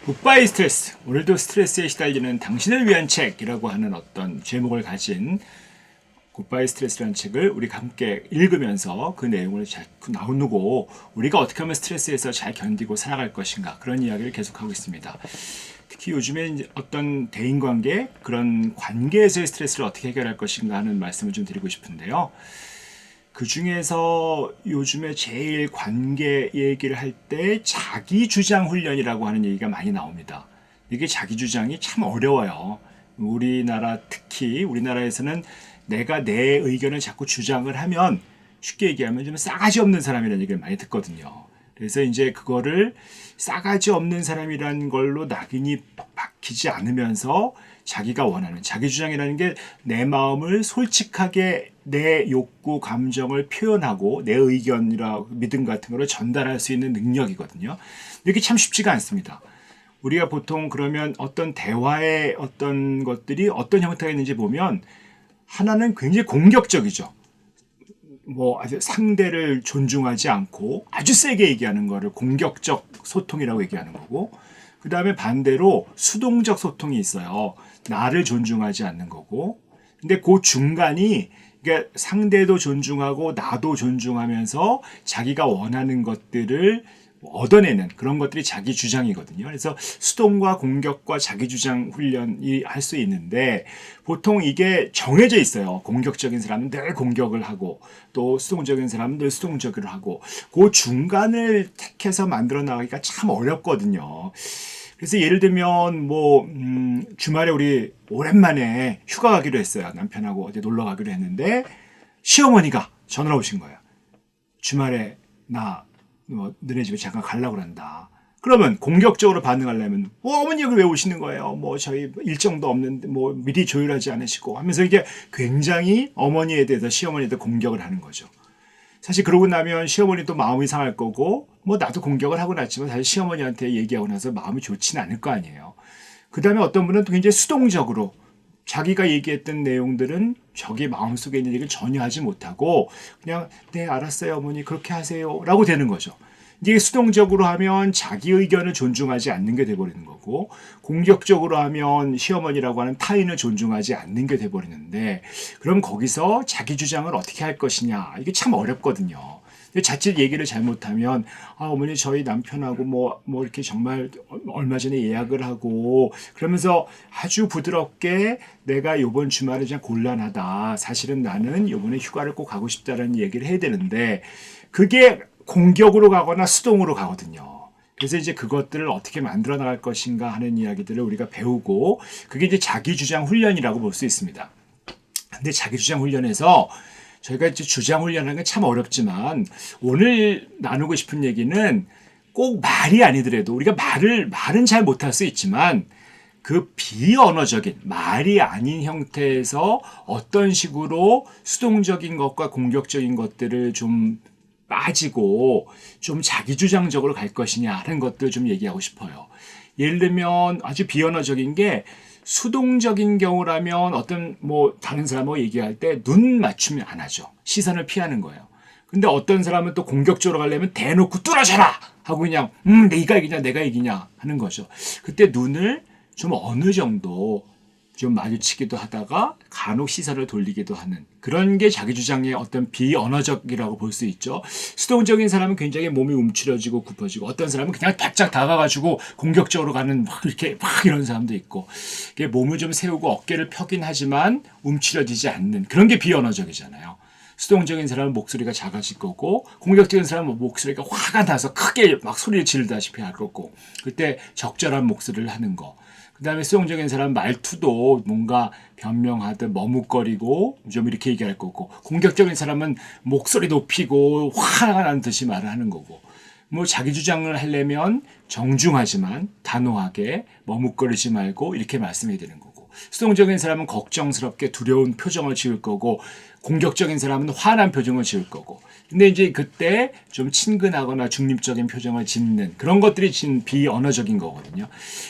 굿바이 스트레스. 오늘도 스트레스에 시달리는 당신을 위한 책이라고 하는 어떤 제목을 가진 굿바이 스트레스라는 책을 우리가 함께 읽으면서 그 내용을 잘 나누고 우리가 어떻게 하면 스트레스에서 잘 견디고 살아갈 것인가, 그런 이야기를 계속하고 있습니다. 특히 요즘에 어떤 대인관계, 그런 관계에서의 스트레스를 어떻게 해결할 것인가 하는 말씀을 좀 드리고 싶은데요. 그 중에서 요즘에 제일 관계 얘기를 할 때 자기주장 훈련이라고 하는 얘기가 많이 나옵니다. 이게 자기주장이 참 어려워요. 특히 우리나라에서는 내가 내 의견을 자꾸 주장을 하면, 쉽게 얘기하면 좀 싸가지 없는 사람이라는 얘기를 많이 듣거든요. 그래서 이제 그거를 싸가지 없는 사람이라는 걸로 낙인이 박히지 않으면서 자기가 원하는 자기주장이라는 게 내 마음을 솔직하게 내 욕구, 감정을 표현하고 내 의견이라 믿음 같은 거를 전달할 수 있는 능력이거든요. 이게 참 쉽지가 않습니다. 우리가 보통 그러면 어떤 대화의 어떤 것들이 어떤 형태가 있는지 보면, 하나는 굉장히 공격적이죠. 아주 상대를 존중하지 않고 아주 세게 얘기하는 거를 공격적 소통이라고 얘기하는 거고, 그 다음에 반대로 수동적 소통이 있어요. 나를 존중하지 않는 거고. 근데 그 중간이, 그러니까 상대도 존중하고 나도 존중하면서 자기가 원하는 것들을 얻어내는 그런 것들이 자기 주장이거든요. 그래서 수동과 공격과 자기 주장 훈련이 할 수 있는데, 보통 이게 정해져 있어요. 공격적인 사람은 늘 공격을 하고, 또 수동적인 사람은 늘 수동적으로 하고, 그 중간을 택해서 만들어 나가기가 참 어렵거든요. 그래서 예를 들면 주말에 우리 오랜만에 휴가 가기로 했어요. 남편하고 어디 놀러 가기로 했는데 시어머니가 전화가 오신 거예요. 주말에 나 너네 집에 잠깐 가려고 그런다. 그러면 공격적으로 반응하려면 어머니 여기 왜 오시는 거예요? 저희 일정도 없는데 미리 조율하지 않으시고 하면서, 이게 굉장히 어머니에 대해서 시어머니에 대해서 공격을 하는 거죠. 사실 그러고 나면 시어머니도 마음이 상할 거고, 나도 공격을 하고 났지만 사실 시어머니한테 얘기하고 나서 마음이 좋지는 않을 거 아니에요. 그 다음에 어떤 분은 또 굉장히 수동적으로 자기가 얘기했던 내용들은 저기 마음속에 있는 얘기를 전혀 하지 못하고 그냥 네 알았어요 어머니 그렇게 하세요 라고 되는 거죠. 이게 수동적으로 하면 자기 의견을 존중하지 않는 게 돼버리는 거고, 공격적으로 하면 시어머니라고 하는 타인을 존중하지 않는 게 돼버리는데, 그럼 거기서 자기 주장을 어떻게 할 것이냐, 이게 참 어렵거든요. 자칫 얘기를 잘못하면 어머니 저희 남편하고 이렇게 정말 얼마 전에 예약을 하고, 그러면서 아주 부드럽게 내가 요번 주말에 좀 곤란하다, 사실은 나는 요번에 휴가를 꼭 가고 싶다라는 얘기를 해야 되는데, 그게 공격으로 가거나 수동으로 가거든요. 그래서 이제 그것들을 어떻게 만들어 나갈 것인가 하는 이야기들을 우리가 배우고, 그게 이제 자기주장 훈련이라고 볼 수 있습니다. 근데 자기주장 훈련에서 저희가 이제 주장 훈련하는 건 참 어렵지만, 오늘 나누고 싶은 얘기는 꼭 말이 아니더라도, 우리가 말은 잘 못할 수 있지만 그 비언어적인 말이 아닌 형태에서 어떤 식으로 수동적인 것과 공격적인 것들을 좀 빠지고 좀 자기주장적으로 갈 것이냐 하는 것들 좀 얘기하고 싶어요. 예를 들면 아주 비언어적인 게, 수동적인 경우라면 어떤 다른 사람하고 얘기할 때 눈 맞추면 안 하죠. 시선을 피하는 거예요. 근데 어떤 사람은 또 공격적으로 가려면 대놓고 뚫어져라 하고 그냥 네가 이기냐 내가 이기냐 하는 거죠. 그때 눈을 좀 어느 정도 좀 마주치기도 하다가 간혹 시선을 돌리기도 하는, 그런 게 자기주장의 어떤 비언어적이라고 볼 수 있죠. 수동적인 사람은 굉장히 몸이 움츠러지고 굽어지고, 어떤 사람은 그냥 바짝 다가가지고 공격적으로 가는 이렇게 이런 사람도 있고, 몸을 좀 세우고 어깨를 펴긴 하지만 움츠러지지 않는, 그런 게 비언어적이잖아요. 수동적인 사람은 목소리가 작아질 거고, 공격적인 사람은 목소리가 화가 나서 크게 소리를 지르다시피 할 거고, 그때 적절한 목소리를 하는 거. 그 다음에 수동적인 사람 말투도 뭔가 변명하듯 머뭇거리고 좀 이렇게 얘기할 거고, 공격적인 사람은 목소리 높이고 화가 나는 듯이 말을 하는 거고, 자기 주장을 하려면 정중하지만 단호하게 머뭇거리지 말고 이렇게 말씀해야 되는 거고, 수동적인 사람은 걱정스럽게 두려운 표정을 지을 거고, 공격적인 사람은 화난 표정을 지을 거고. 근데 이제 그때 좀 친근하거나 중립적인 표정을 짓는 그런 것들이 지금 비언어적인 거거든요.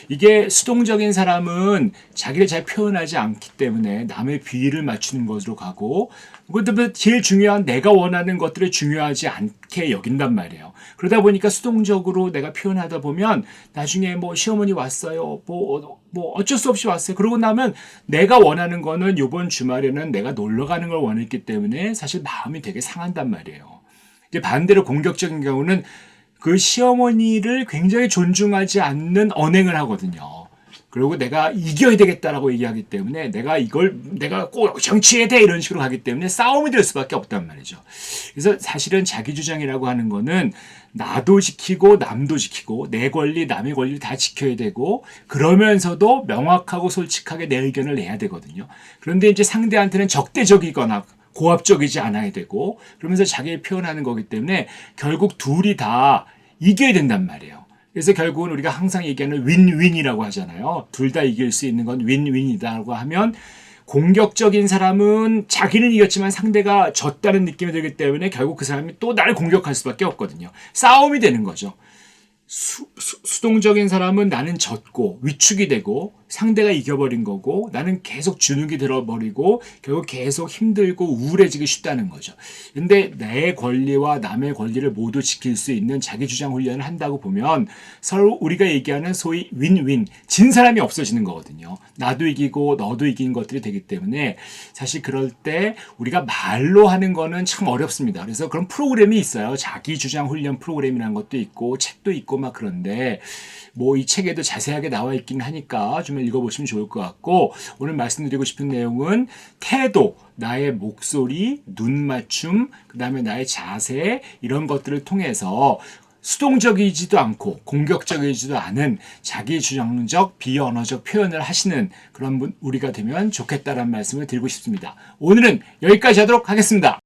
이게 수동적인 사람은 자기를 잘 표현하지 않기 때문에 남의 비위를 맞추는 것으로 가고, 그것도 제일 중요한 내가 원하는 것들을 중요하지 않게 여긴단 말이에요. 그러다 보니까 수동적으로 내가 표현하다 보면 나중에 뭐 시어머니 왔어요. 뭐 어쩔 수 없이 왔어요. 그러고 나면 내가 원하는 거는 이번 주말에는 내가 놀러 가는 걸 원했기 때문에 사실 마음이 되게 상한단 말이에요. 이제 반대로 공격적인 경우는 그 시어머니를 굉장히 존중하지 않는 언행을 하거든요. 그리고 내가 이겨야 되겠다라고 얘기하기 때문에 내가 꼭 정치해야 돼 이런 식으로 가기 때문에 싸움이 될 수밖에 없단 말이죠. 그래서 사실은 자기 주장이라고 하는 거는 나도 지키고 남도 지키고 내 권리 남의 권리를 다 지켜야 되고 그러면서도 명확하고 솔직하게 내 의견을 내야 되거든요. 그런데 이제 상대한테는 적대적이거나 고압적이지 않아야 되고 그러면서 자기를 표현하는 거기 때문에 결국 둘이 다 이겨야 된단 말이에요. 그래서 결국은 우리가 항상 얘기하는 윈윈이라고 하잖아요. 둘 다 이길 수 있는 건 윈윈이다라고 하면 공격적인 사람은 자기는 이겼지만 상대가 졌다는 느낌이 들기 때문에 결국 그 사람이 또 나를 공격할 수밖에 없거든요. 싸움이 되는 거죠. 수동적인 사람은 나는 졌고 위축이 되고 상대가 이겨버린 거고 나는 계속 주눅이 들어버리고 결국 계속 힘들고 우울해지기 쉽다는 거죠. 근데 내 권리와 남의 권리를 모두 지킬 수 있는 자기 주장 훈련을 한다고 보면 서로 우리가 얘기하는 소위 윈윈, 진 사람이 없어지는 거거든요. 나도 이기고 너도 이긴 것들이 되기 때문에 사실 그럴 때 우리가 말로 하는 거는 참 어렵습니다. 그래서 그런 프로그램이 있어요. 자기 주장 훈련 프로그램이라는 것도 있고 책도 있고 막 그런데 뭐 이 책에도 자세하게 나와 있긴 하니까 좀 읽어보시면 좋을 것 같고 오늘 말씀드리고 싶은 내용은 태도, 나의 목소리, 눈 맞춤, 그 다음에 나의 자세 이런 것들을 통해서 수동적이지도 않고 공격적이지도 않은 자기 주장적 비언어적 표현을 하시는 그런 분 우리가 되면 좋겠다라는 말씀을 드리고 싶습니다. 오늘은 여기까지 하도록 하겠습니다.